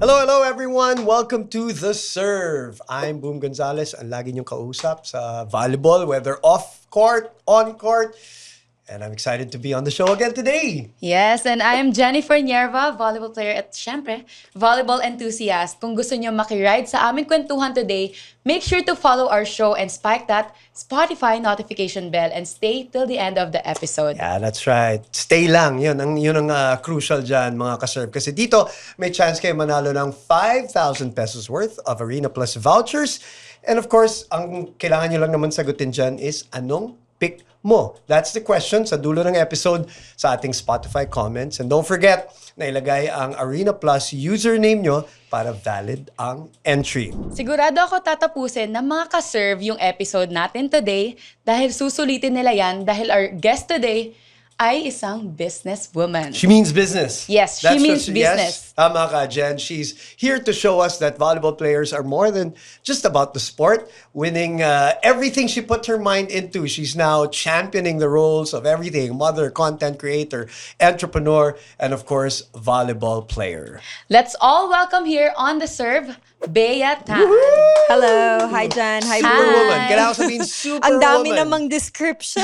Hello everyone! Welcome to The Serve. I'm Boom Gonzalez, ang lagi niyong kausap sa volleyball, whether off court, on court. And I'm excited to be on the show again today. Yes, and I'm Jennifer Nierva, volleyball player at syempre, volleyball enthusiast. Kung gusto niyo makiride sa aming kwentuhan today, make sure to follow our show and spike that Spotify notification bell and stay till the end of the episode. Yeah, that's right. Stay lang. Yun ang crucial dyan, mga ka-serve. Kasi dito, may chance kayo manalo ng 5,000 pesos worth of Arena Plus vouchers. And of course, ang kailangan nyo lang naman sagutin dyan is anong pick mo? That's the question sa dulo ng episode sa ating Spotify comments. And don't forget na ilagay ang Arena Plus username nyo para valid ang entry. Sigurado ako tatapusin ng mga ka-serve yung episode natin today dahil susulitin nila yan dahil our guest today ay isang businesswoman. She means business. Yes, she means business. Yes, tama ka, Jen. She's here to show us that volleyball players are more than just about the sport. Winning everything she put her mind into. She's now championing the roles of everything. Mother, content creator, entrepreneur, and of course, volleyball player. Let's all welcome here on The Serve, Bea Tan. Hello. Hi, Jan. Hi, Superwoman. Boom. Kailangan sabihin superwoman. Ang dami namang description.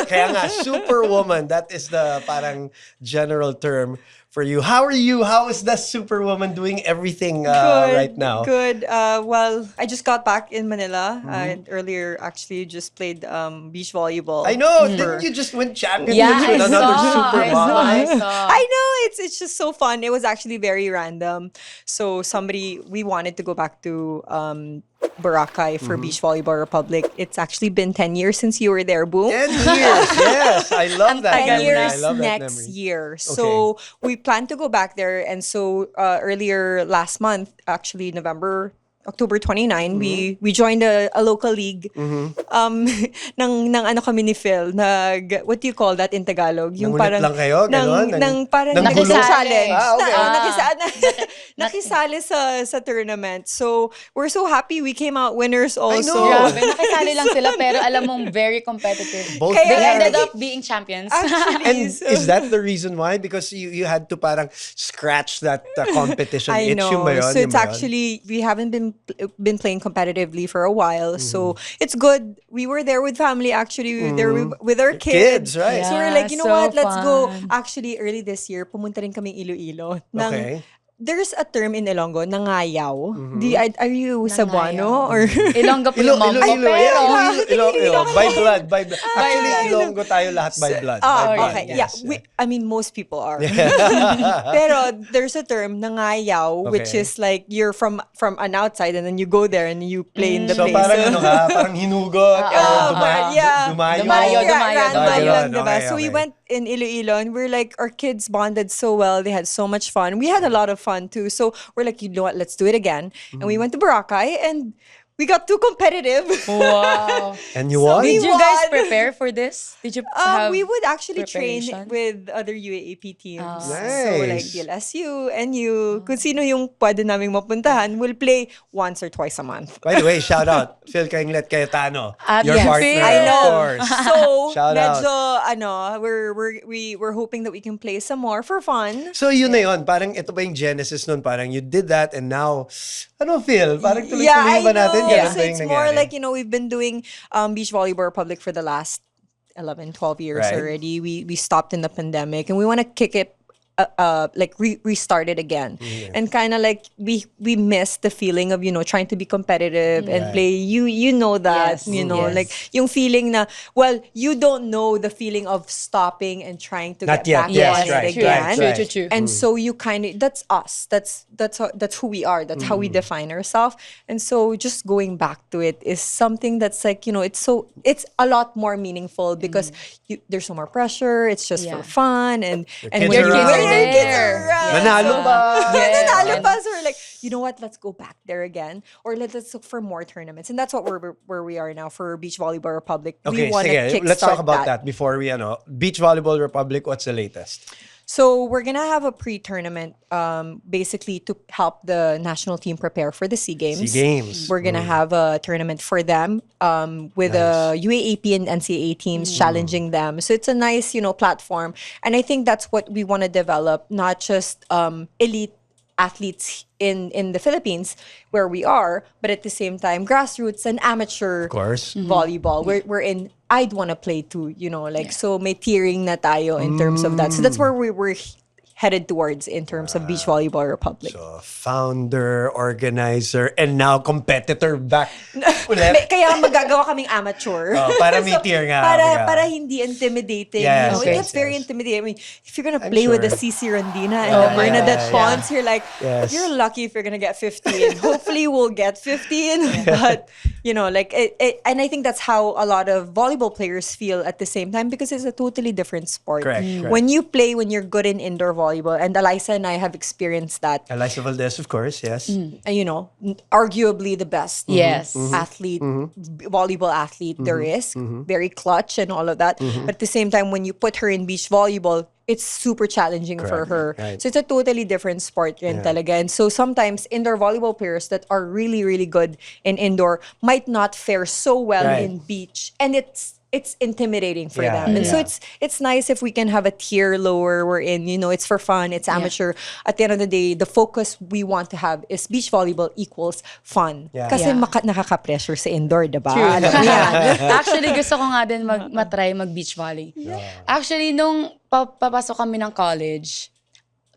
Kaya nga, superwoman. That is the parang general term for you. How are you? How is the superwoman doing everything right now? Good. Well, I just got back in Manila. Earlier, actually, just played beach volleyball. I know. Didn't you just win championships Yeah, with another supermom? I saw. I know. It's just so fun. It was actually very random. So we wanted to go back to Boracay for Beach Volleyball Republic. It's actually been 10 years since you were there, Boom. 10 years, yes. I love that 10 memory. years I love that next memory. year. So we plan to go back there. And so earlier last month, actually October 29, we joined a local league. Nang ano kami ni Phil, what do you call that in Tagalog? Nangunit lang kayo? Ganon? Parang Nanggulo? nakisali. Ah, okay. Nakisali sa tournament. So we're so happy we came out winners also. know. Grabe, nakisali lang sila pero alam mong very competitive. Both They Kaya- ended up being champions. And is that the reason why? Because you had to parang scratch that competition I itch know. yung ba yun? So Yung it's ba yun? actually, we haven't been playing competitively for a while. So it's good. We were there with family actually. We were there with our Kids, kids. right. So we're Yeah, like, you know so what? Let's go. fun. Actually, early this year, pumunta rin kaming Iloilo. Okay. There's a term in Ilonggo, nangayaw. Are you Cebuano? Or Ilonggo po yung mom ko, pero... By blood. Actually, Ilonggo tayo lahat by blood. By blood, okay. yes. Yeah. I mean, most people are. Pero there's a term, nangayaw, which Okay. is like you're from an outside and then you go there and you play in the So place. parang ano ka, parang hinugot, dumayo. Dumayo. Random Dumayo. lang, diba? Okay, So we okay. went in Iloilo and we're like, our kids bonded so well. They had so much fun. We had a lot of fun too. So we're like, you know what, let's do it again. And we went to Boracay and we got too competitive. Wow. And you won? Did you won. guys prepare for this? Did you have We would actually train preparation? with other UAAP teams. Oh. So like Nice. DLSU, NU, kung sino yung pwede naming mapuntahan, we'll play once or twice a month. By the way, shout out, Phil Kainglet Cayetano, At your yes. partner, Phil. I know. of course. So Shout out. medyo we're hoping that we can play some more for fun. So yun na yun, parang ito ba yung genesis nun? Parang you did that and now, ano Phil? Parang tuloy-tuloy Yeah, I ba natin? know. Ganun So ba yung it's more nangyari? like, we've been doing Beach Volleyball Republic for the last 11, 12 years Right. already. We stopped in the pandemic and we want to kick it like restart it again. And kind of like we miss the feeling of trying to be competitive and Right. play. You know that Yes. Yes. Like yung feeling na, well, you don't know the feeling of stopping and trying to Not get yet. back Yes, on right, it again. right. True. And so you kind of, that's us. That's who we are. That's how we define ourselves. And so just going back to it is something that's like, it's a lot more meaningful because there's no more pressure. It's just for Yeah. fun and kids when are around. your kids are around. Nanalo So, pa. Nanalo pa. So we're like, you know what, let's go back there again, or let's look for more tournaments. And that's what where we are now for Beach Volleyball Republic. Okay, We want to sige. Let's talk kickstart about that before we, Beach Volleyball Republic, what's the latest? So we're gonna have a pre-tournament, basically to help the national team prepare for the SEA Games. SEA Games. We're gonna have a tournament for them, with the UAAP and NCAA teams challenging them. So it's a nice, platform, and I think that's what we want to develop, not just elite athletes in the Philippines where we are, but at the same time grassroots and amateur Of course. volleyball. We're in. I'd want to play too, so may tiering na tayo in terms of that. So that's where we're headed towards in terms of Beach Volleyball Republic. So, founder, organizer, and now competitor back ulit. Kaya magagawa kaming amateur. Para may tier nga. Para hindi intimidating. Yes, It gets very intimidating. I mean, if you're gonna I'm play with the sure. CC Rondina and the Bernadette Pons, you're like, Yes. you're lucky if you're gonna get 15. Hopefully we'll get 15. But, and I think that's how a lot of volleyball players feel at the same time, because it's a totally different sport. Correct, correct. When you're good in indoor volleyball, and Eliza and I have experienced that. Eliza Valdez, of course, yes. Arguably the best Yes. athlete, volleyball athlete there is. Very clutch and all of that. But at the same time, when you put her in beach volleyball, it's super challenging for her. Right. So it's a totally different sport rin talaga. And so sometimes indoor volleyball players that are really, really good in indoor might not fare so well Right. in beach. And it's intimidating for Yeah, them. And so yeah. it's nice if we can have a tier lower wherein, it's for fun, it's amateur. At the end of the day, the focus we want to have is beach volleyball equals fun. Yeah. Kasi Yeah. nakaka-pressure sa indoor, diba? True. Alam mo yan. Actually, gusto ko nga din matry mag-beach volley. Actually, nung papasok kami ng college,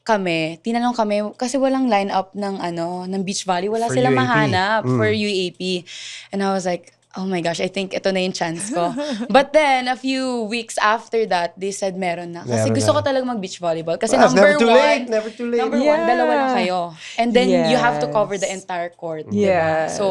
tinanong kami, kasi walang lineup ng beach volley. Wala For silang UAP. mahanap for UAP. And I was like, oh my gosh, I think ito na yung chance ko. But then, a few weeks after that, they said meron na. Kasi Meron gusto na. ko talagang mag-beach volleyball. Kasi Well, it's number never too one, late, never too late. Number one, Yeah. dalawa lang kayo. And then, you have to cover the Yes. entire court. Yes. Diba? So,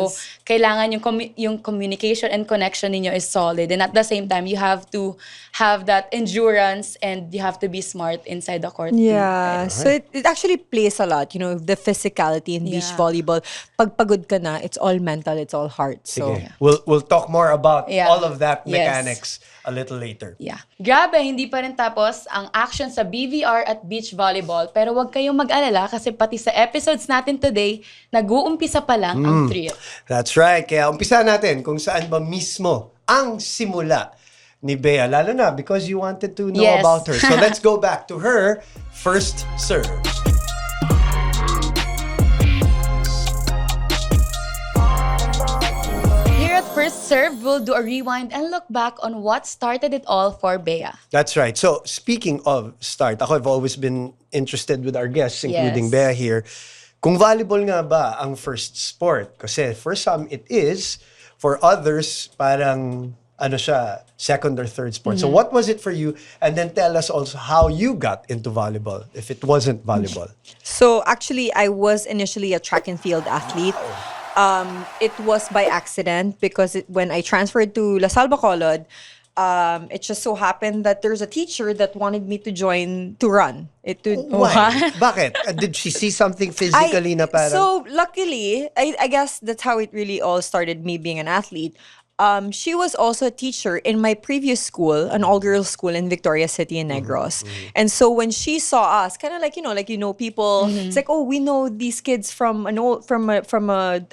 kailangan yung communication and connection ninyo is solid. And at the same time, you have to have that endurance and you have to be smart inside the court. Yeah. So it actually plays a lot, the physicality in beach Yeah. volleyball. Pag pagod ka na, it's all mental, it's all heart. So Okay. We'll talk more about Yeah. all of that Yes. mechanics a little later. Yeah. Grabe, hindi pa rin tapos ang action sa BVR at beach volleyball. Pero huwag kayong mag-alala kasi pati sa episodes natin today, nag-uumpisa pa lang ang thrill. That's right. Kaya umpisa natin kung saan ba mismo ang simula ni Bea. Lalo na because you wanted to know Yes. about her. So let's go back to her first serve. Here at First Serve, we'll do a rewind and look back on what started it all for Bea. That's right. So, speaking of start, I've always been interested with our guests, including Yes. Bea here. Kung volleyball nga ba ang first sport? Kasi for some, it is. For others, parang second or third sport. So what was it for you? And then tell us also how you got into volleyball, if it wasn't volleyball. So actually, I was initially a track and field athlete. It was by accident because when I transferred to La Salle Bacolod, it just so happened that there's a teacher that wanted me to join to run. Why? Bakit? Did she see something physically na parang... So luckily, I guess that's how it really all started, me being an athlete. She was also a teacher in my previous school, an all-girls school in Victoria City in Negros. And so when she saw us, kind of like people, it's like, oh, we know these kids from a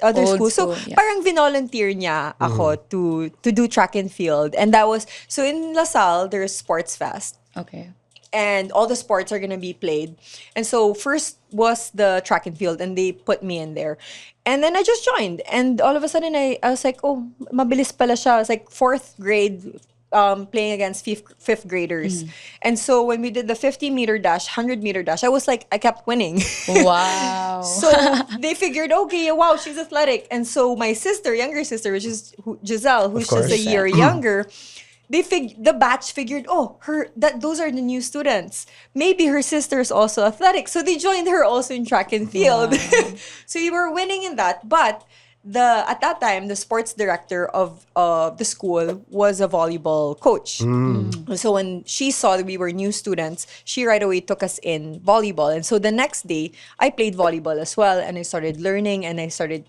other Old school. So school, yeah. parang vinolunteer niya ako to do track and field. And that was, so in La Salle, there's Sports Fest. Okay. And all the sports are gonna be played. And so first was the track and field, and they put me in there. And then I just joined. And all of a sudden, I was like, oh, mabilis pala siya. I was like 4th grade, playing against fifth graders. And so when we did the 50-meter dash, 100-meter dash, I kept winning. Wow. So they figured, okay, wow, she's athletic. And so my younger sister, which is Giselle, who's course. just a year younger, the batch figured, those are the new students. Maybe her sister is also athletic. So they joined her also in track and field. So you were winning in that. But at that time, the sports director of the school was a volleyball coach. So when she saw that we were new students, she right away took us in volleyball. And so the next day, I played volleyball as well, and I started learning, and I started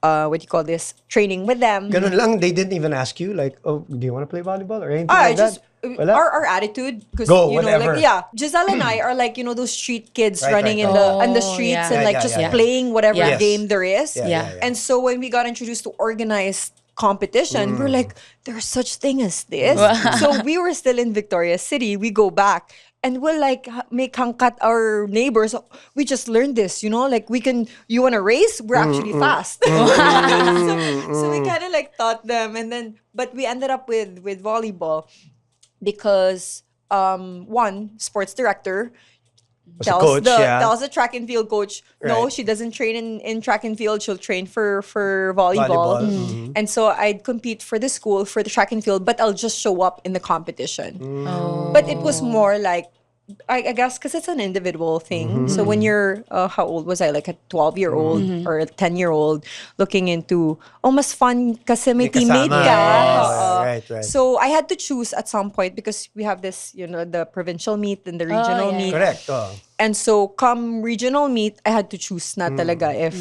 what do you call this, training with them. Ganun lang, they didn't even ask you, like, oh, do you want to play volleyball or anything I like just that? Wala? our attitude, because Go, you know, whatever. like Giselle and I are like, those street kids Right, running right, in right. the Oh, streets yeah. and Yeah, like yeah, just yeah. playing whatever Yes. game there is. Yeah. And so when we got introduced to organized competition, we're like, there's such thing as this. So we were still in Victoria City. We go back and we'll like make hangkat our neighbors. We just learned this, like you want to race? We're actually fast. So we kind of like taught them, but we ended up with volleyball because one sports director Was a coach, tells the track and field coach, no, Right. she doesn't train in track and field. She'll train for volleyball. And so I'd compete for the school for the track and field, but I'll just show up in the competition. But it was more like, I guess, because it's an individual thing. So when you're, how old was I? Like a 12-year-old or a 10-year-old looking into, mas fun kasi may teammate kasama. ka. Yes. Oo. Right. So I had to choose at some point because we have this, the provincial meet and the regional yeah. meet. Correct. Oh. And so come regional meet, I had to choose na talaga if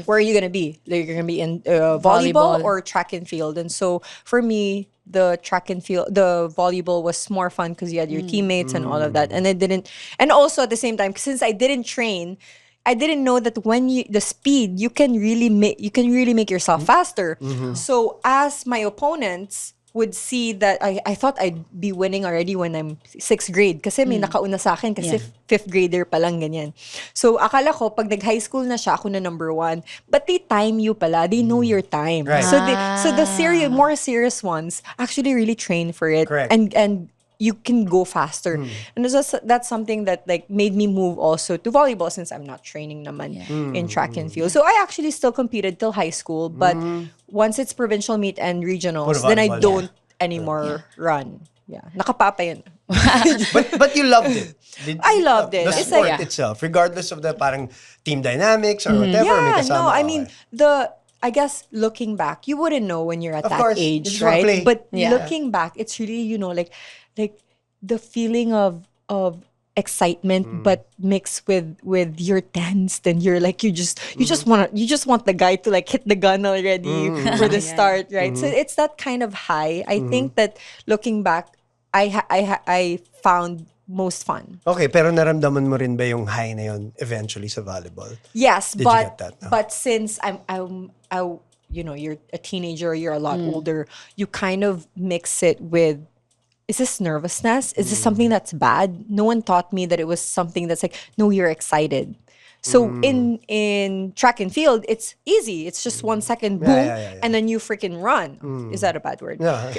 where are you gonna be? Like you're gonna be in volleyball Volleyball. or track and field. And so for me, the track and field, the volleyball was more fun because you had your teammates and all of that. And I didn't, and also at the same time, since I didn't train, I didn't know that when the speed, you can really make yourself faster. So as my opponents would see that I thought I'd be winning already when I'm 6th grade kasi may nakauna sa akin kasi 5th grader pa lang ganyan. So akala ko pag nag-high school na siya, ako na number 1. But they time you pala. They know your time. Right. So the more serious ones actually really train for it. Correct. And you can go faster. And that's something that like made me move also to volleyball since I'm not training naman in track and field. So I actually still competed till high school, but once it's provincial meet and regionals, Puro then I volleyball. don't anymore run. Yeah. Nakapapa yun. But you loved it. I loved it. The It's sport like- itself, regardless of the parang team dynamics or whatever. may Yeah, kasama no, I ka. mean, I guess looking back, you wouldn't know when you're at Of that course, you age, just wanna right? play. But Yeah. looking back, it's really, like the feeling of excitement, but mixed with you're tensed and you're like you just want the guy to like hit the gun already for the start, right? So it's that kind of high. I think that looking back, I found most fun. Okay, pero naramdaman mo rin ba yung high na yun eventually sa volleyball? Yes, Did you but get that? No. but since you're a teenager, you're a lot older, you kind of mix it with, is this nervousness? Is this something that's bad? No one taught me that it was something that's like, no, you're excited. So in track and field, it's easy. It's just 1 second, boom, yeah. and then you freaking run. Is that a bad word? Yeah.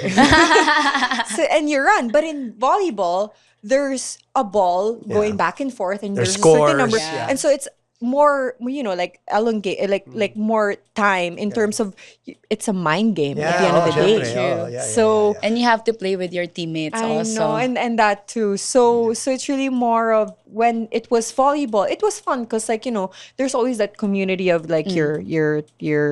And you run. But in volleyball, there's a ball going back and forth, and There's there's a certain scores, number, yeah. and so it's more, like elongate, like more time in terms of it's a mind game at the end of the day. syempre. Yeah, So And you have to play with your teammates I also. know, and that too. So it's really more of when it was volleyball, it was fun because there's always that community of like your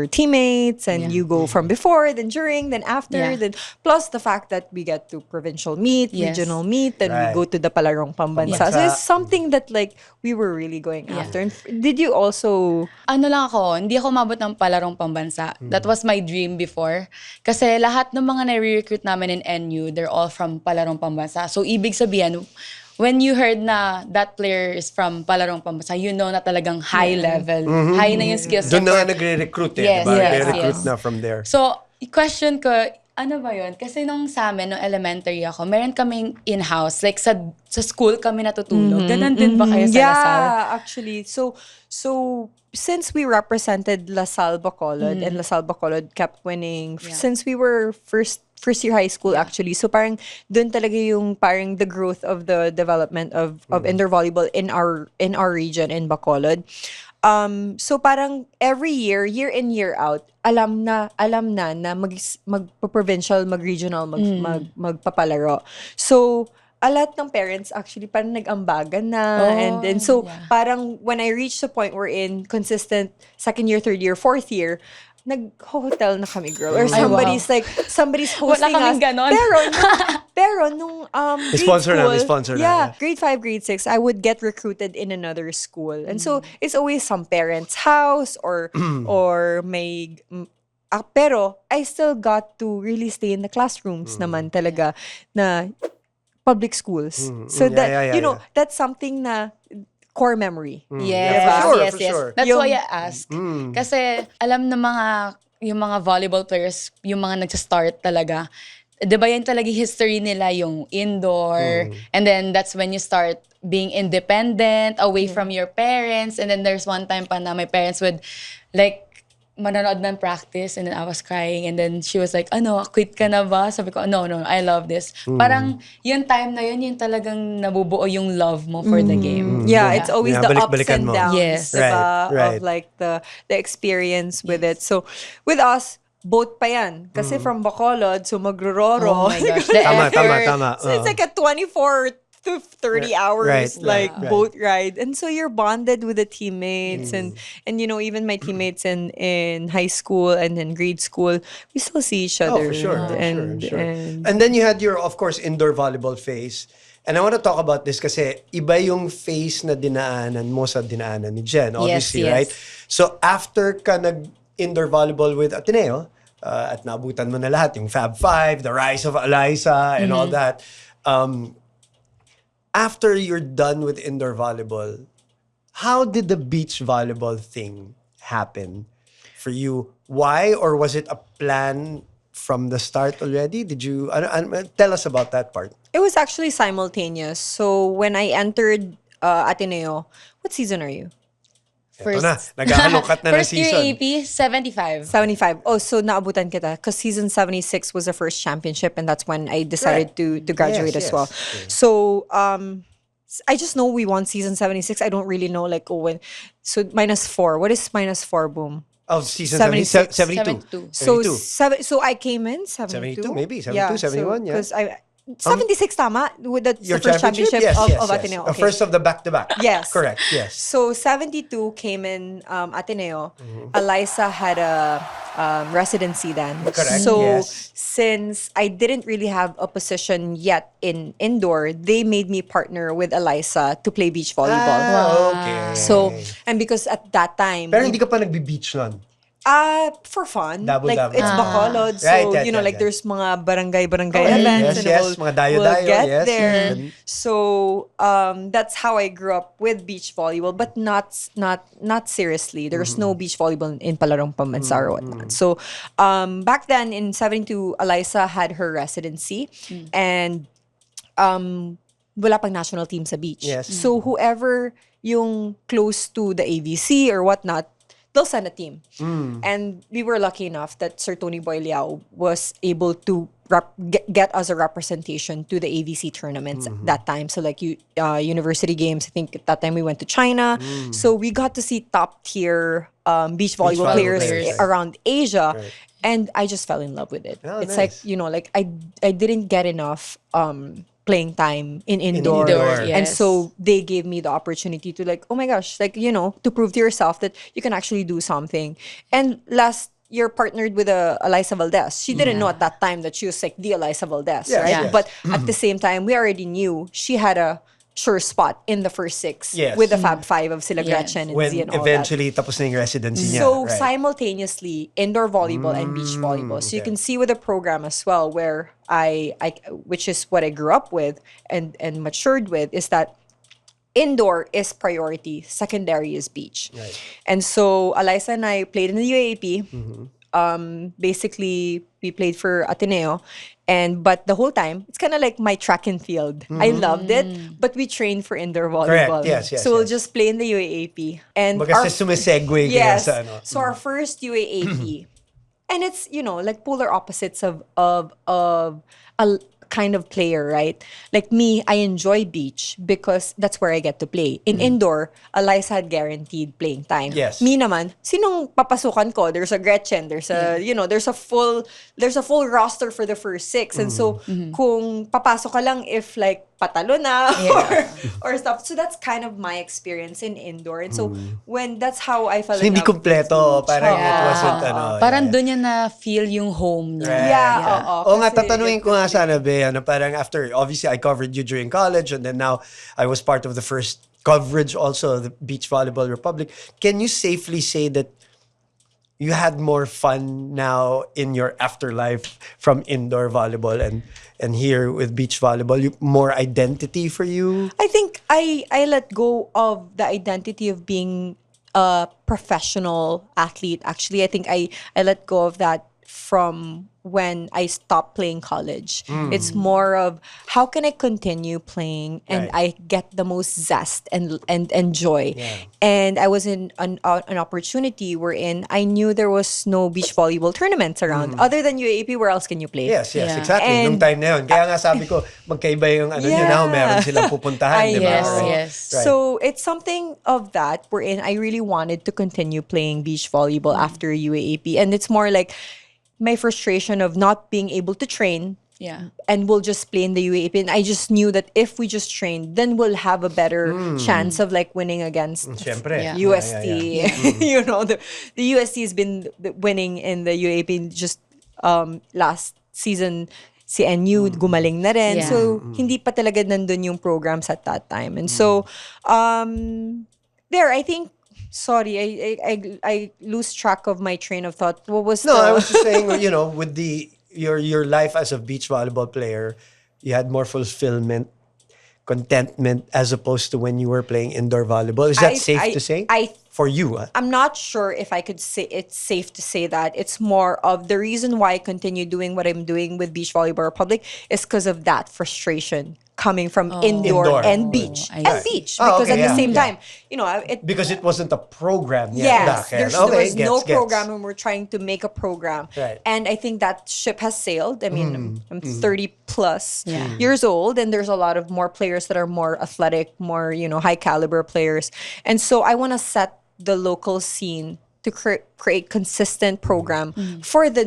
teammates, and you go from before, then during, then after, Yeah. then plus the fact that we get to provincial meet, Yes. regional meet, then Right. we go to the Palarong Pambansa. So Pambansa. it's something that like we were really going after. And did you also? Ano lang ako, hindi ako mabot ng palarong pambansa. That was my dream before. Kasi lahat ng mga nare-recruit namin in NU, they're all from palarong pambansa. So, ibig sabihin, when you heard na that player is from palarong pambansa, you know na talagang high level. High na yung skills. Doon na niya nga nagre-recruit Yes, diba? yes, They recruit yes. na from there. So, question ko, ano ba yun? Kasi nung sa amin, nung elementary ako, meron kaming in-house. Like, sa school kami natutulog. Ganon din ba kayo sa Lasal? Yeah, actually. So since we represented LaSalle Bacolod and LaSalle Bacolod kept winning since we were first year high school actually. So parang dun talaga yung parang the growth of the development of indoor volleyball in our region in Bacolod. So parang every year in, year out, alam na magpa-provincial, mag-regional, magpapalaro. So a lot ng parents actually parang nag-ambagan na. And so, parang when I reached the point we're in consistent second year, third year, fourth year, nag-hotel na kami, girl. Or somebody's hosting kaming us. ganon. Pero nung grade sponsor na, school, may sponsor na, yeah, yeah. grade 5, grade 6, I would get recruited in another school. And so, it's always some parent's house or may... pero I still got to really stay in the classrooms naman talaga na public schools. So that, that's something na core memory. Yes, for sure, yes, for yes. sure. That's why I ask. Kasi alam ng yung mga volleyball players, yung mga nagsa-start talaga, di ba yan talaga history nila, yung indoor, and then that's when you start being independent, away from your parents, and then there's one time pa na my parents would like, manonood ng practice, and then I was crying, and then she was like, quit ka na ba? Sabi ko, no, I love this. Parang yung time na yun talagang nabubuo yung love mo for the game. Yeah, it's always the ups balik-balikan and mo. downs, Yes. diba? Right. Of like the experience with it. So, with us, boat pa yan. Kasi from Bacolod, so magro-roro. Oh my gosh, the Tama. So it's like a 24 to 30 hours Right. boat ride. And so you're bonded with the teammates and even my teammates in high school and in grade school, we still see each other. Oh, for sure. And then you had your, of course, indoor volleyball phase. And I want to talk about this kasi iba yung phase na dinaanan mo sa dinaanan ni Jen, obviously, yes. right? So after ka nag-indoor volleyball with Ateneo, at naabutan mo na lahat, yung Fab Five, the rise of Eliza, and all that, after you're done with indoor volleyball, how did the beach volleyball thing happen for you? Why? Or was it a plan from the start already? Did you... tell us about that part. it was actually simultaneous. So when I entered Ateneo, what season are you? Ito na, nag-aalok na ng First year season. AP, 75. 75. Oh, so naabutan kita. Because season 76 was the first championship and that's when I decided to graduate Yes, as well. yes. So, I just know we won season 76. I don't really know when. So, -4. What is -4, Boom? Of season 76. 72. 72. So I came in 72. 72 maybe, 72, 71, yeah. Because 76 tama? That's Your the first championship Yes, of yes. Ateneo. The Okay. first of the back-to-back. Yes. Correct, yes. So 72 came in Ateneo. Eliza had a residency then. Correct, So yes. since I didn't really have a position yet in indoor, they made me partner with Eliza to play beach volleyball. Okay. So, and because at that time, Pero hindi ka pa nagbe-beach nun. for fun. Dabo-dabo. Like, it's Bacolod. So, Right, like, there's mga barangay yes, events. And yes, we'll, mga dayo-dayo, we'll get yes. there. Mhm. So, that's how I grew up with beach volleyball, but not seriously. There's no beach volleyball in Palarong Pamansar or whatnot. So, back then, in 72, Eliza had her residency. And, wala pang national team sa beach. Yes. So, whoever yung close to the AVC or whatnot, they'll send a team. And we were lucky enough that Sir Tony Boy Liao was able to get us a representation to the AVC tournaments that time. So like university games, I think at that time we went to China. So we got to see top tier beach volleyball players players. around Asia. Right. And I just fell in love with it. Oh, it's nice. like, I didn't get enough playing time in indoor. indoor, And yes. so they gave me the opportunity to like, oh my gosh, like, to prove to yourself that you can actually do something. And last year partnered with Eliza Valdez. She didn't know at that time that she was like the Eliza Valdez, Yes, right? yes. But at the same time, we already knew she had a sure spot in the first 6 Yes. with the Fab Five of Sila Yes. Gretchen and When Z and all eventually tapos na yung residency niya. so right. simultaneously, indoor volleyball and beach volleyball. So you okay. can see with the program as well, where I which is what I grew up with and matured with, is that indoor is priority, secondary is beach. Right. And so Eliza and I played in the UAAP. Basically, we played for Ateneo. But the whole time, it's kind of like my track and field. I loved it, but we trained for indoor volleyball. Yes, yes, So we'll yes. just play in the UAAP. And Baga sa sumisegue kaya yes. sa ano. So our first UAAP, and it's like polar opposites of a kind of player, right? Like me, I enjoy beach because that's where I get to play. In indoor, Eliza had guaranteed playing time. Yes. Me naman, sinong papasukan ko? There's a Gretchen, there's a there's a full roster for the first 6. And so kung papasok ka lang if like patalo na Yeah. or stuff. So that's kind of my experience in indoor. And so when that's how I fell So, in hindi love with kompleto. Parang it Yeah. wasn't, ano. Parang yeah. doon niya na feel yung home niya. Right. Yeah, oo. Oo nga, Kasi tatanungin ko nga definitely. sana, Bea, ano, parang after, obviously, I covered you during college and then now I was part of the first coverage also of the Beach Volleyball Republic. Can you safely say that you had more fun now in your afterlife from indoor volleyball and here with beach volleyball? More identity for you? I think I let go of the identity of being a professional athlete. Actually, I think I let go of that from when I stopped playing college. It's more of how can I continue playing and Right. I get the most zest and joy. Yeah. And I was in an opportunity wherein I knew there was no beach volleyball tournaments around. Other than UAP, where else can you play? Yes, Yeah. exactly. Nung And- time na yun. Kaya nga sabi ko, magkaiba yung ano nyo now, meron silang pupuntahan, I di ba? Yes, know. yes. Right. So it's something of that wherein I really wanted to continue playing beach volleyball after UAAP. And it's more like my frustration of not being able to train Yeah. and we'll just play in the UAAP. And I just knew that if we just train, then we'll have a better chance of like winning against Siyempre. Yeah. UST. Yeah, yeah. You know, the UST has been winning in the UAP just last season. Si NU gumaling na rin. Yeah. So, hindi pa talaga nandun yung programs at that time. And so, there, I think, sorry, I lose track of my train of thought. What was No, the... I was just saying, with your life as a beach volleyball player, you had more fulfillment, contentment as opposed to when you were playing indoor volleyball. Is that safe to say? For you, I'm not sure if I could say it's safe to say that. It's more of the reason why I continue doing what I'm doing with Beach Volleyball Republic is because of that frustration coming from indoor, Indoor. and beach. I And see. beach. Oh, Because okay, at the yeah, same yeah. time, because it wasn't a program yet. Yes, Dahil. there Okay, was no gets. program and we're trying to make a program. Right. And I think that ship has sailed. I mean, I'm 30 plus Yeah. years old and there's a lot of more players that are more athletic, more, high caliber players. And so I want to set the local scene to create consistent program for the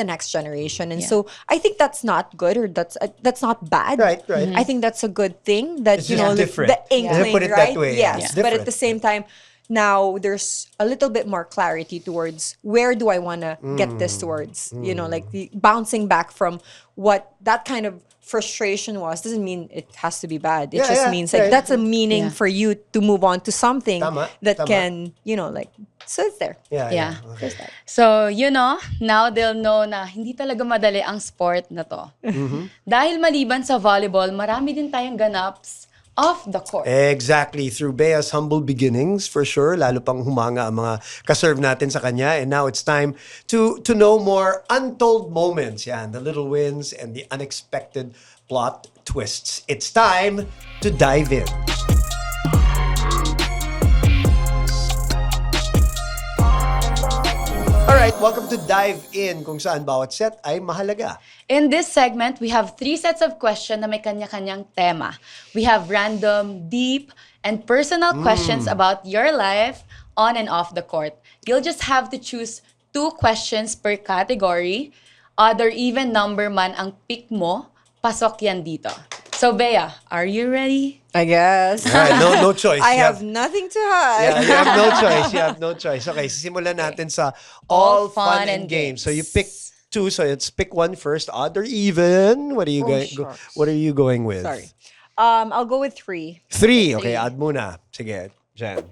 next generation. And Yeah. so I think that's not good or that's not bad. Right, right. I think that's a good thing that It's just different. the inkling, Put it that right? way, Yes, it's but different. at the same time, now there's a little bit more clarity towards where do I want to get this towards. Like the bouncing back from what that kind of frustration was doesn't mean it has to be bad. It Yeah, just yeah, means like right. that's a meaning Yeah. for you to move on to something Tama, that tama. can, so it's there. Yeah. Yeah. Okay. So, now they'll know na hindi talaga madali ang sport na to. Dahil maliban sa volleyball, marami din tayong ganaps off the court. Exactly. Through Bea's humble beginnings, for sure. Lalo pang humanga ang mga kaserve natin sa kanya. And now it's time to know more untold moments. Yan, the little wins and the unexpected plot twists. It's time to dive in. Alright, welcome to Dive In, kung saan bawat set ay mahalaga. In this segment, we have 3 sets of questions na may kanya-kanyang tema. We have random, deep, and personal questions about your life on and off the court. You'll just have to choose 2 questions per category. Odd or even number man ang pick mo, pasok yan dito. So, Bea, are you ready? I guess. Alright, no choice. I You have nothing to hide. Yeah, you have no choice. You have no choice. Okay, simulan natin sa all fun and games. So you pick 2. So let's pick one first. Odd or even? What are you going? shucks. What are you going with? Sorry. I'll go with 3. 3. Okay, add muna. Sige, Jan.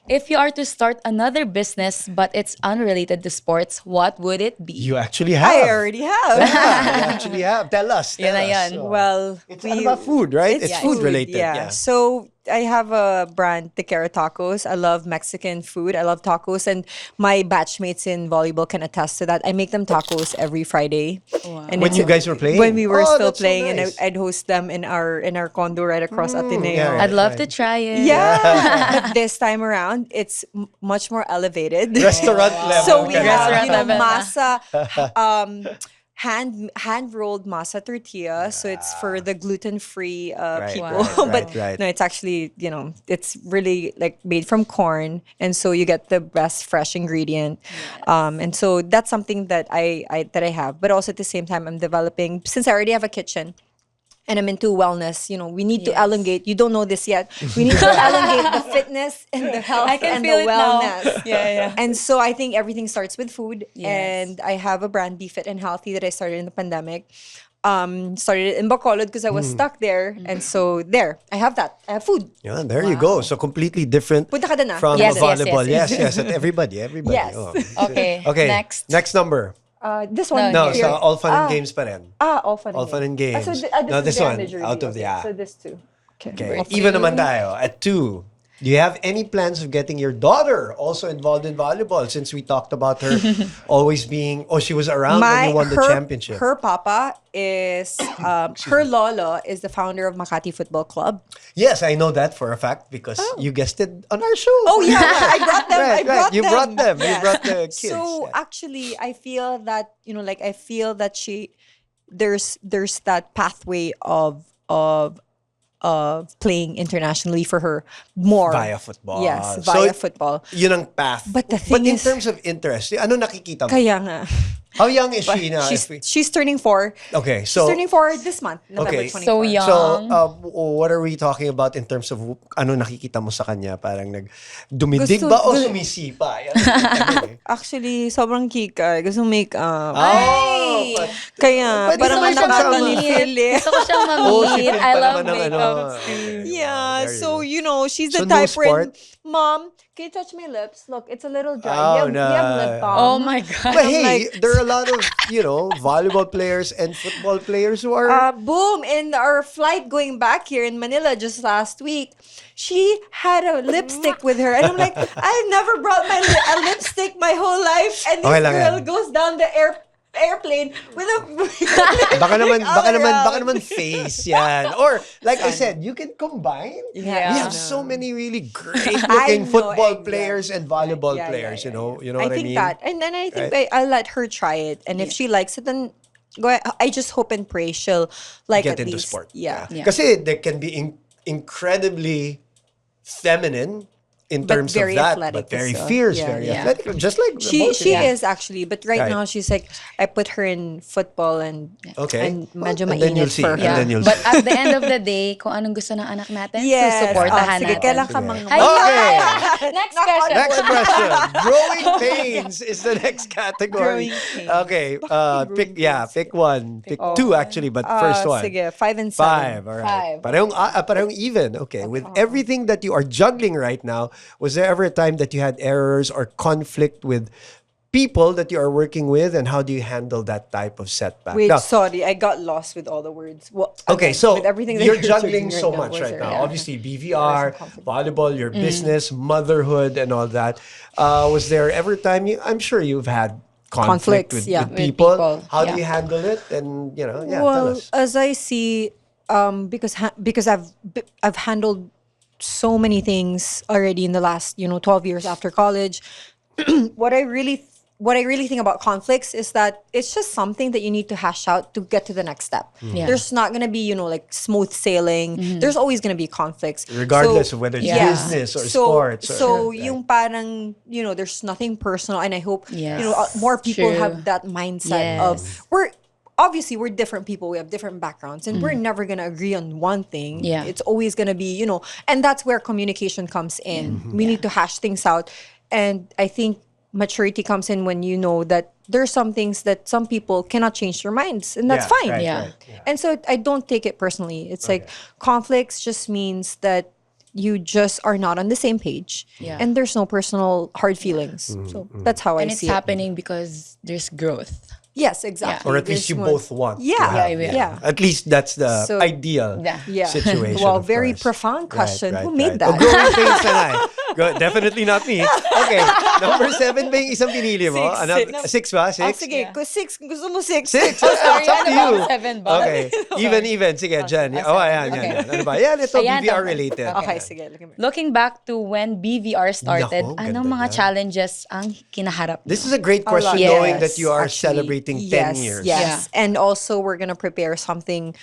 If you are to start another business but it's unrelated to sports, what would it be? You actually have. I already have. Yeah, you actually have. Tell us. Yan na Tell us. yan. So, Well, it's all about food, right? It's yeah, food related. Yeah. So I have a brand, Tequera Tacos. I love Mexican food. I love tacos, and my batchmates in volleyball can attest to that. I make them tacos every Friday. Wow. And When it's- you guys were playing? when we were Oh, still that's so playing, nice. and I'd host them in our condo right across Ateneo. yeah, I'd love right. to try it. Yeah, but this time around, it's much more elevated. Restaurant level. So we ka na. have, Restaurant level na. masa, hand rolled masa tortilla. So it's for the gluten free Right, people. right, But right. no, it's actually it's really like made from corn, and so you get the best fresh ingredient. And so that's something that I have. But also at the same time, I'm developing, since I already have a kitchen. and I'm into wellness. We need to elongate. You don't know this yet. We need to elongate the fitness and the health I can and feel the it now. wellness. Yeah. And so I think everything starts with food. Yes. And I have a brand, Be Fit and Healthy, that I started in the pandemic. Started it in Bacolod because I was stuck there. And so there, I have that. I have food. Yeah, there you go. So completely different Punta ka din, ah. from Yes, volleyball. yes. Yes, and everybody. Yes. Oh. Okay, Okay. next. Next number. This one. No, here. so all fun and games pa rin. All fun and All fun and games. So No, this is one, behind the jersey. out of the Okay, app. So this too. Okay. Even naman tayo. At 2. Do you have any plans of getting your daughter also involved in volleyball, since we talked about her always being, she was around when you won the championship? Her papa is, her lolo is the founder of Makati Football Club. Yes, I know that for a fact because you guessed it on our show. Oh yeah, I brought them. Right, I brought You them. brought them. Yeah. You brought the kids. So Yeah. actually, I feel that there's that pathway of playing internationally for her more Via football. Yes, So, via football. Yun ang path. But the thing in is- terms of interest, ano nakikita mo? Kaya nga. How young is she now? She's turning 4. Okay, She's so turning 4 this month, November Okay. 24. So young. So, what are we talking about in terms of ano nakikita mo sa kanya? Parang dumidig Gusto- ba o gu- sumisipa? Yan ang tanong eh. Actually, sobrang kika. Gusto make-up. Oh, Kaya, Pwede parang naman siyang nakaka-feel eh. Gusto ko siyang Oh, si mamit. Phil I pa love naman ang makeup. okay. Yeah, Wow, there so you go. she's the So, no type where, sport? Mom, can you touch my lips? Look, it's a little dry. Oh, you have lip balm. Oh my God. But hey, like- there are a lot of, volleyball players and football players who are Boom! In our flight going back here in Manila just last week, she had a lipstick with her, and I'm like, I've never brought a lipstick my whole life, and this Okay lang girl yan. goes down the airplane with a baka all around. naman face yan. Or like I said, you can combine. Yeah. We have so many really great I looking know, football exactly. players and volleyball Yeah, players, yeah, you know yeah. what I think mean? that, and then I think Right. I'll let her try it, and if she likes it, then go ahead. I just hope and pray she'll like Get at into least. sport. Yeah. Yeah. Kasi they can be incredibly feminine in But terms of very that, athletic but very as well. fierce, Yeah, very yeah. athletic, just like She both of you. is actually, but right, Right. now she's like, I put her in football and Okay. and medyo And then you'll mainit see. for And her. then you'll But at the end of the day, kung anong gusto ng anak natin, Yes. susuportahan Sige, natin. kailan ka Sige. mang... Ay, Okay. Next question. Next question. Growing pains is the next category. Growing pains. Okay. Pick growing pick one. Pick two actually, but first one. Sige, 5 and 7. 5. All right. Five. Parehong even. Okay. With everything that you are juggling right now, was there ever a time that you had errors or conflict with people that you are working with, and how do you handle that type of setback? Wait, Now, sorry, I got lost with all the words. Well, okay, again, so with everything that you're saying juggling so now, much was right there- now. Obviously, BVR, conflict. volleyball, your business, motherhood, and all that. Was there ever time I'm sure you've had conflict Conflicts, with, yeah. with With people. people, How do yeah. you handle it? And tell Well, us. as I see, because I've handled so many things already in the last 12 years after college. what I really think about conflicts is that it's just something that you need to hash out to get to the next step. Yeah. There's not gonna be like smooth sailing. There's always gonna be conflicts, Regardless of whether it's Yeah. business or sports. So or, yung parang there's nothing personal, and I hope Yes. more people True. have that mindset of Yes. we're different people. We have different backgrounds, and we're never gonna agree on one thing. Yeah. It's always gonna be and that's where communication comes in. We need to hash things out, and I think maturity comes in when you know that there's some things that some people cannot change their minds, and that's Yeah, fine. right, Yeah. right, yeah. And so I don't take it personally. It's like conflicts just means that you just are not on the same page, Yeah. and there's no personal hard feelings. So that's how And I it's see it. happening because there's growth. Yes, exactly. Or at least There's you more- both want. Yeah, to have, yeah. At least that's the So- ideal Yeah. situation. Wow, of very course. profound question. Who made Oh, that? growing pains na nga eh. Definitely not me. Okay. Number 7 ba yung isang pinili mo? Six ba? Oh, 6? sige, kung 6, gusto mo 6. 6? Sorry, It's up to ano ba? you. 7 ba? Okay. Even. Sige, Jen. Oh, ayan. Okay. Yan. Ano ba? Yan, ito Ayan, BVR okay. related. Okay, sige. Looking Looking back to when BVR started, Nako, anong ganda mga yan. challenges ang kinaharap This is niyo? a great question lot. knowing Yes, that you are actually. celebrating 10 years. Yes. And also we're gonna prepare something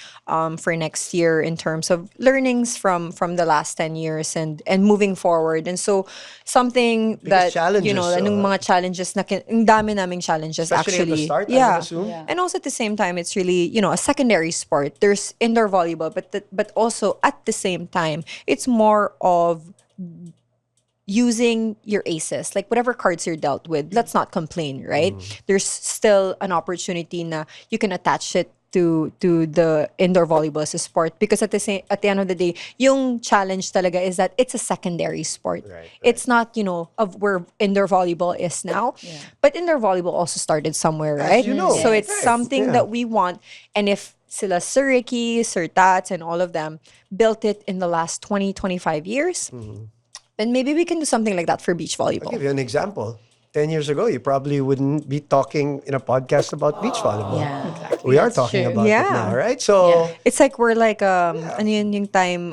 for next year in terms of learnings from the last 10 years and moving forward. And And so something Biggest that, you know, challenges, anong mga challenges na, ang dami naming challenges Especially at the actually. start, I yeah. would assume. Yeah. And also at the same time, it's really, you know, a secondary sport. There's indoor volleyball, but also at the same time, it's more of using your aces, like whatever cards you're dealt with. Let's not complain, right? There's still an opportunity na you can attach it to the indoor volleyball as a sport, because at the end of the day, yung challenge talaga is that it's a secondary sport. Right. It's not, you know, of where indoor volleyball is now. Yeah. But indoor volleyball also started somewhere, right? you know. So it's Right. something Yeah. that we want. And if sila Sir Ricky, Sir Tats, and all of them built it in the last 20, 25 years, then maybe we can do something like that for beach I'll volleyball. give you an example. 10 years ago, you probably wouldn't be talking in a podcast about beach volleyball. Yeah, exactly. We are That's talking true. about it Yeah. now, right? So, It's like we're like ano yun yung time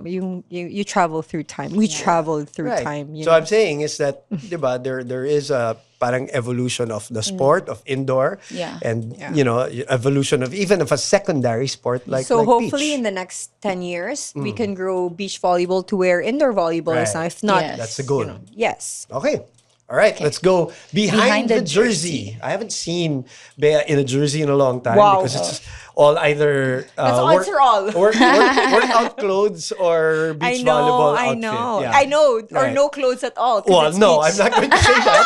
you travel through time. We traveled through right. time. You So know? I'm saying is that, diba, there is a parang evolution of the sport of indoor, Yeah. and you know, evolution of even of a secondary sport like so like hopefully beach. in the next 10 years we can grow beach volleyball to where indoor volleyball is Right. now. If not, Yes. That's the goal. yes. Okay. All right, let's go behind, Behind the the jersey. I haven't seen Bea in a jersey in a long time Wow. because it's all either That's answer all. workout clothes or beach volleyball I outfit. know. Yeah. I know. Or Right. no clothes at all. 'cause Well, it's no, beach. I'm not going to say that.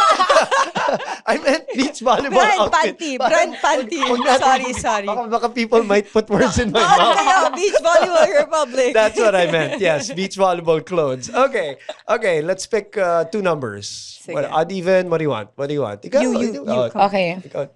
I meant beach volleyball Brand outfit. panty. Brand panty. Sorry. Baka people might put words in my Oh, mouth. yeah, Beach Volleyball Republic. That's what I meant. Yes, beach volleyball clothes. Okay, let's pick two numbers. Sige. What, odd, even? What do you want? Ikaw, You oh, come. Okay. ikaw.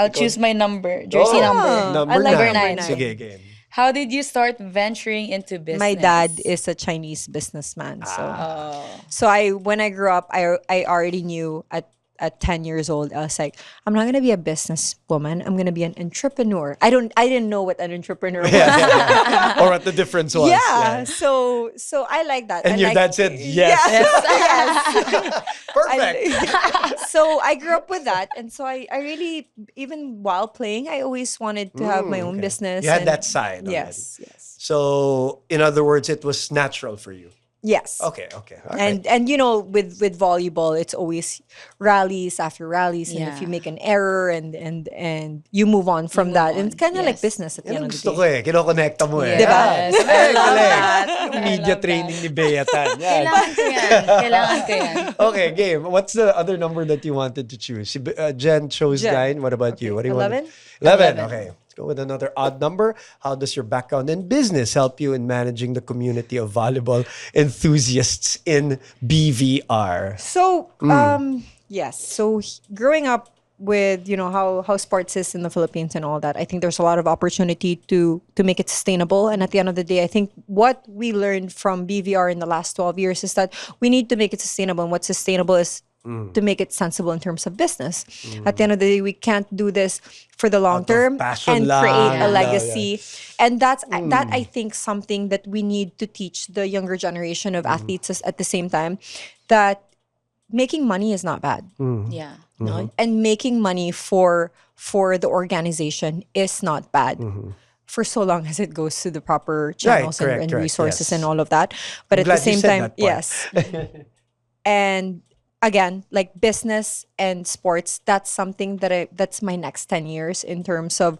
I'll choose my number, jersey Oh, number. Number I like nine. number nine. Sige, game. How did you start venturing into business? My dad is a Chinese businessman, so Oh. so when I grew up, I already knew at 10 years old, I was like, I'm not gonna be a businesswoman. I'm gonna be an entrepreneur. I didn't know what an entrepreneur was. Yeah. Or what the difference was. Yeah. So I like that. And I your like- dad said yes. Yes. Perfect. So I grew up with that, and so I really, even while playing, I always wanted to have my own Okay. business. You had and- that side already. Yes. So, in other words, it was natural for you. Yes. Okay. All right. And you know, with volleyball, it's always rallies after rallies, and if Yeah. you make an error and you move on from that, and it's kind of like Yes. business at the Yan end ang of the gusto day. ko eh. Kinokonekta mo eh. Diba? Yes. I love that. Yung I media love training that. ni Bea Tan. Yan. Kailangan ko yan. Okay, game. What's the other number that you wanted to choose? Jen chose Jen. 9. What about you? What do you 11? want? 11. Okay. Let's go with another odd number. How does your background in business help you in managing the community of volleyball enthusiasts in BVR? So yes. So growing up with, you know, how sports is in the Philippines and all that, I think there's a lot of opportunity to make it sustainable. And at the end of the day, I think what we learned from BVR in the last 12 years is that we need to make it sustainable. And what's sustainable is to make it sensible in terms of business. At the end of the day, we can't do this for the long term passion and lang. create Yeah. a legacy. And that's that, I think, something that we need to teach the younger generation of athletes at the same time, that making money is not bad. Yeah. No? And making money for the organization is not bad. For so long as it goes to the proper channels correct, and resources yes. and all of that. But I'm at the glad you same said time, that part. yes. And again, like business and sports, that's something that's my next 10 years in terms of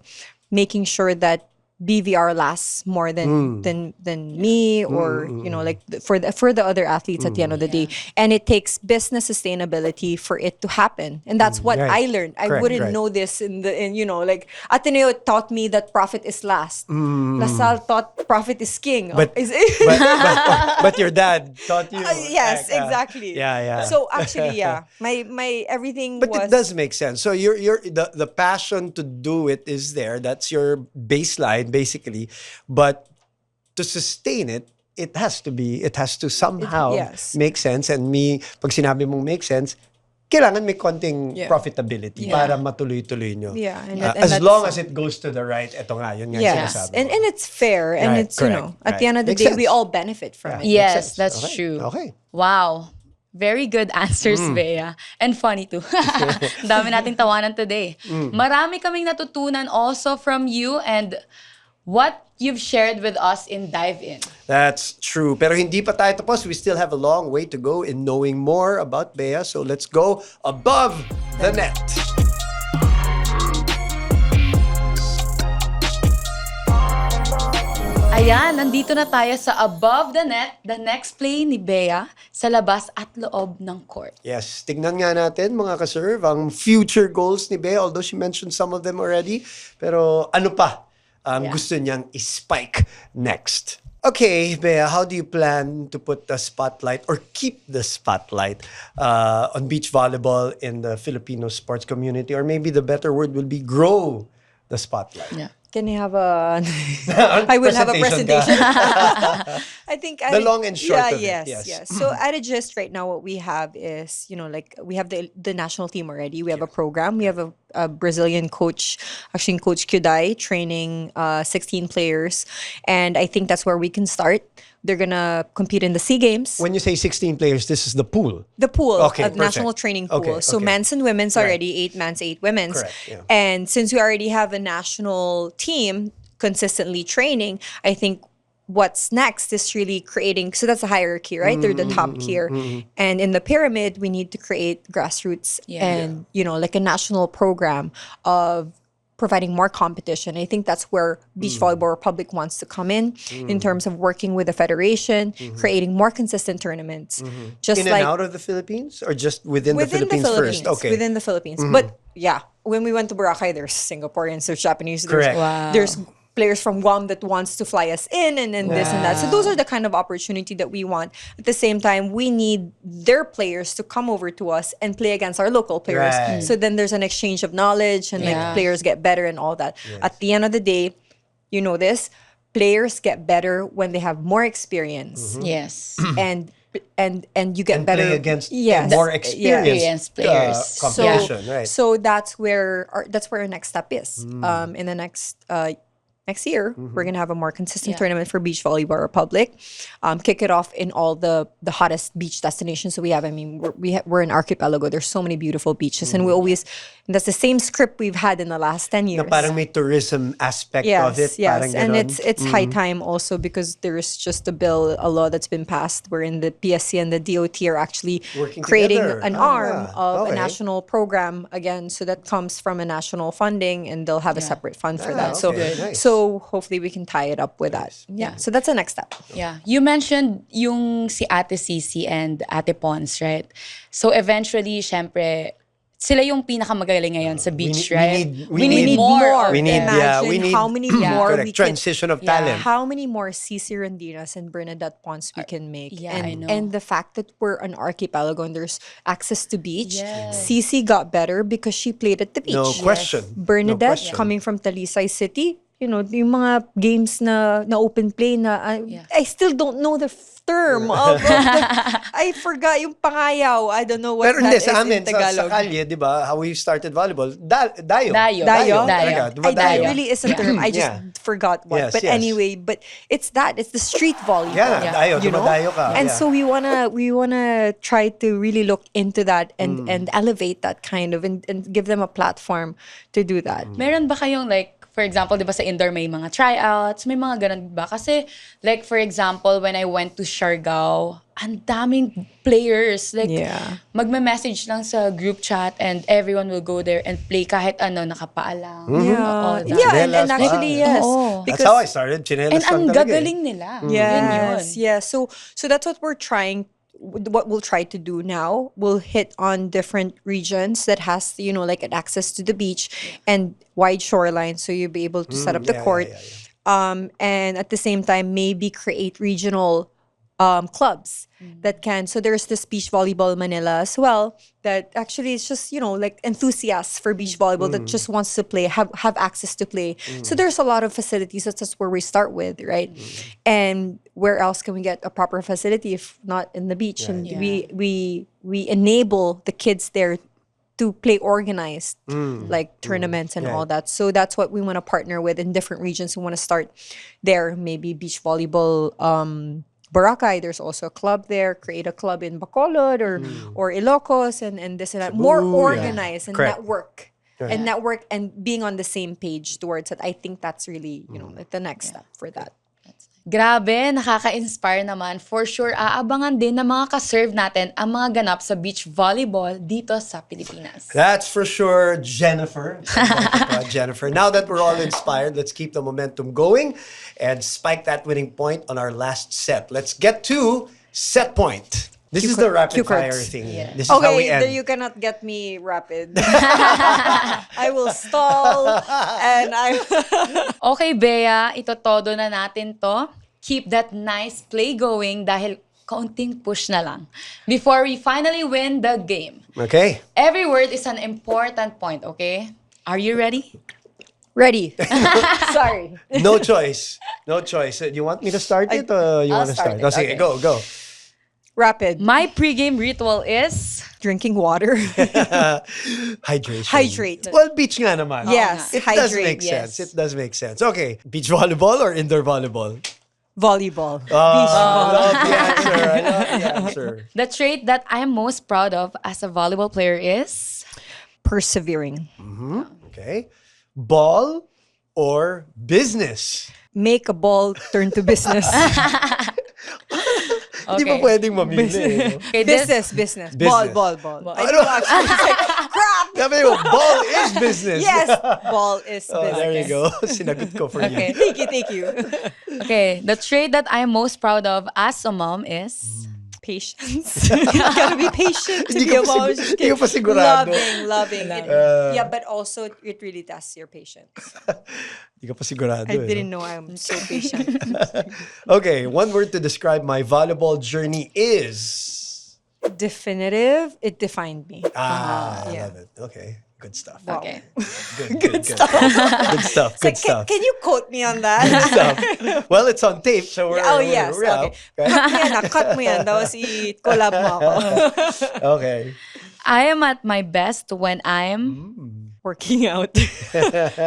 making sure that BVR lasts more than me, or you know, like for the other athletes at the end of the day. And it takes business sustainability for it to happen, and that's what Right. I learned. I Correct, wouldn't right. know this in you know, like Ateneo taught me that profit is last. LaSalle taught profit is king. But- Is But your dad taught you. yes, like, exactly. Yeah. So actually, yeah, my everything But was. it does make sense. So the passion to do it is there. That's your baseline, basically. But to sustain it, it has to somehow yes. make sense. And pag sinabi mong make sense, kailangan may konting Yeah. profitability Yeah. para matuloy-tuloy nyo. Yeah, and as that's- long as it goes to the right, eto nga, yun nga Yes, sinasabi and mo. it's fair, and Right, it's correct, you know, at right. the end of the Makes day, we sense. all benefit from it. Makes Yes, sense. that's Okay, true. Okay. Wow. Very good answers, Bea. And funny too. Dami nating tawanan today. Marami kaming natutunan also from you, and what you've shared with us in Dive In. That's true. Pero hindi pa tayo tapos. We still have a long way to go in knowing more about Bea. So let's go above the net. Ayan, nandito na tayo sa Above the Net, the next play ni Bea sa labas at loob ng court. Yes, tignan nga natin mga ka-serve ang future goals ni Bea, although she mentioned some of them already. Pero ano pa ang gusto niyang i-spike next? Okay, Bea, how do you plan to put the spotlight or keep the spotlight on beach volleyball in the Filipino sports community? Or maybe the better word will be grow the spotlight. Yeah. Can I have a? I will have a presentation. I think The long and short of it, yes, yes. yes. So at a gist right now, what we have is like we have the national team already. We have a program. We have a Brazilian coach, actually Coach Kudai, training 16 players, and I think that's where we can start. They're gonna compete in the SEA Games. When you say 16 players, this is the pool. The pool, Okay, of national perfect. training pool. Okay, So okay. men's and women's already, 8 men's, 8 women's. Correct, yeah. And since we already have a national team consistently training, I think what's next is really creating, so that's a hierarchy, right? They're the top tier. And in the pyramid, we need to create grassroots and, like a national program of providing more competition. I think that's where Beach Volleyball Republic wants to come in terms of working with the federation, creating more consistent tournaments. Just In and out of the Philippines or just within the Philippines first? Okay. Within the Philippines. But yeah, when we went to Boracay, there's Singaporeans, there's Japanese, Correct. there's players from Guam that wants to fly us in and then this and that. So those are the kind of opportunity that we want. At the same time, we need their players to come over to us and play against our local players. Right. So then there's an exchange of knowledge and like players get better and all that. At the end of the day, you know this, players get better when they have more experience. Yes. And you get And better play against yes, more experienced players. competition, right? So that's where our next step is. In the next year, we're gonna have a more consistent tournament for Beach Volleyball Republic. Kick it off in all the hottest beach destinations. So we have. I mean, we're an archipelago. There's so many beautiful beaches, and we always. And that's the same script we've had in the last 10 years. Na parang may tourism aspect of it. Yes, Parang and ganon. it's high time also because there's just a law that's been passed wherein the PSC and the DOT are actually Working creating together. an Oh, arm yeah. of Okay. a national program again. So that comes from a national funding, and they'll have a separate fund for that. So okay, nice. so hopefully we can tie it up with that. Yeah. So that's the next step. Yeah. You mentioned yung si Ate Cici and Ate Pons, right? So eventually, syempre, sila yung pinakamagaling ngayon sa beach, right? we need more. We need, Imagine we need how many more correct, we can- transition of talent. How many more CC Randinas and Bernadette Pons we can make? Yeah, and, I know. And the fact that we're an archipelago and there's access to beach. Yes. CC got better because she played at the beach. No question. Bernadette, No question. coming from Talisay City, yung mga games na open play na I still don't know the term of the, I forgot yung pangayaw. I don't know what Pero that hindi, is sa amin, in sa Tagalog. kalye, di ba, how we started volleyball, dayo. Dayo. Talaga, di ba, I, that dayo? really is a term. I just Yeah. forgot what. Yes, but yes. anyway, but it's the street volleyball. Yeah, dayo, you know? dumadayo ka. And yeah. so we wanna try to really look into that and elevate that kind of and give them a platform to do that. Meron ba kayong like, for example, di ba sa indoor may mga tryouts, may mga ganun ba? Kasi like for example, when I went to Siargao, ang daming players. Like Yeah. magme-message lang sa group chat and everyone will go there and play kahit ano, nakapaalang. All that. Yeah, and Chinelas pa. actually yes. Oo. That's how I started. Chinelas And ang lang talaga eh. gagaling nila. Yes, yes. So that's what we're trying. What we'll try to do now, we'll hit on different regions that has like an access to the beach and wide shoreline, so you'll be able to set up the court. And at the same time, maybe create regional clubs that can. So there's this Beach Volleyball Manila as well that actually is just like enthusiasts for beach volleyball that just wants to play, have access to play. So there's a lot of facilities. That's just where we start with, right? And where else can we get a proper facility if not in the beach? And we enable the kids there to play organized like tournaments and all that. So that's what we want to partner with in different regions. We want to start there, maybe beach volleyball Boracay, there's also a club there. Create a club in Bacolod or Ilocos and this and that. More organized and Correct. network. and network and being on the same page towards it. I think that's really, like the next step for that. Grabe, nakaka-inspire naman. For sure, aabangan din ng mga ka-serve natin ang mga ganap sa beach volleyball dito sa Pilipinas. That's for sure, Jennifer. Jennifer. Now that we're all inspired, let's keep the momentum going and spike that winning point on our last set. Let's get to set point. This is the rapid fire thing. Yeah. This is how we end. You cannot get me rapid. I will stall and Okay, Bea, ito todo na natin to. Keep that nice play going dahil kaunting push na lang before we finally win the game. Okay. Every word is an important point, okay? Are you ready? ready. Sorry. No choice. No choice. Do you want me to start it or you I'll want to start? start it. No, sige, Okay. go. Rapid. My pregame ritual is... Drinking water. Hydration. Hydrate. Well, beach nga naman. Yes, It does hydrate, make sense. yes. It does make sense. Okay. Beach volleyball or indoor volleyball? Volleyball. I love the answer. I love the answer. The trait that I am most proud of as a volleyball player is... Persevering. Okay. Ball or business? Make a ball turn to business. Hindi pa pwedeng mamili. eh. Okay, this- business. Business. Ball. I Ano? didn't actually say crap. Sabi mo, ball is business. Yes, ball is Oh, business. there you go. Sinagot ko for Okay. you. Thank you. Okay, the trait that I am most proud of as a mom is... Patience. Gotta be patient to Hindi be ka a pa mom. hindi ka pa sigurado. Loving. Yeah, but also it really tests your patience. Hindi ka pa sigurado. I eh, didn't no? know I'm so patient. Okay, one word to describe my volleyball journey is... Definitive. It defined me. I yeah. love it. Okay, good stuff. Wow. Okay. Good stuff. Good stuff. So Good stuff. Can you quote me on that? Stuff. Well, it's on tape, so we're Yes. we're Okay. out. Cut mo yan. Tapos i-collab mo ako. Okay. I am at my best when I'm... Working out.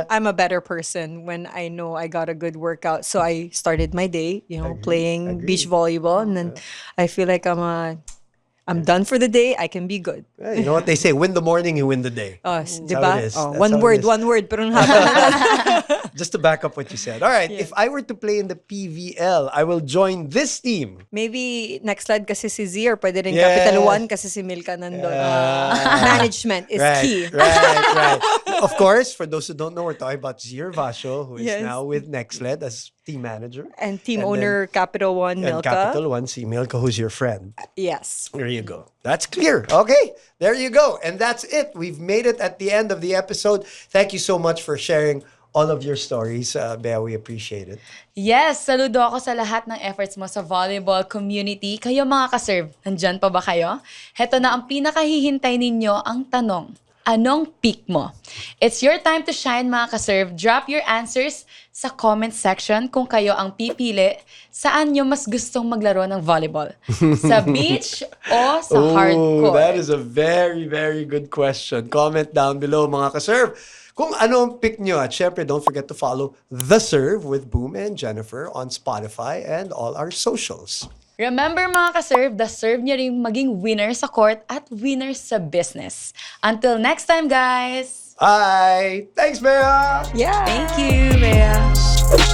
I'm a better person when I know I got a good workout. So I started my day, playing beach volleyball, and then I feel like I'm done for the day. I can be good. Well, you know what they say, win the morning, you win the day. Di That's how ba? it is. Oh, That's one how it is. word. Pero nung haba na Just to back up what you said. All right, if I were to play in the PVL, I will join this team. Maybe next slide kasi si Zier, pwede rin Yeah. Capital One kasi si Milka nandun. Management is key. Right. Of course, for those who don't know, we're talking about Zier Vasho, who is Yes. now with NextLed as team manager. And team And owner Capital One, And Milka. Capital One, si Milka, who's your friend. Yes. There you go. That's clear. Okay, there you go. And that's it. We've made it at the end of the episode. Thank you so much for sharing all of your stories, Bea. We appreciate it. Yes, saludo ako sa lahat ng efforts mo sa volleyball community. Kayo mga ka-serve, nandyan pa ba kayo? Heto na ang pinakahihintay ninyo ang tanong. Anong pick mo? It's your time to shine mga ka-serve. Drop your answers sa comment section kung kayo ang pipili. Saan nyo mas gustong maglaro ng volleyball? Sa beach o sa hardcore? That is a very, very good question. Comment down below mga ka-serve kung ano ang pick nyo. At syempre, don't forget to follow The Serve with Boom and Jennifer on Spotify and all our socials. Remember mga ka-serve, deserve nyo rin maging winner sa court at winner sa business. Until next time, guys! Bye! Thanks, Bea! Yeah. Thank you, Bea.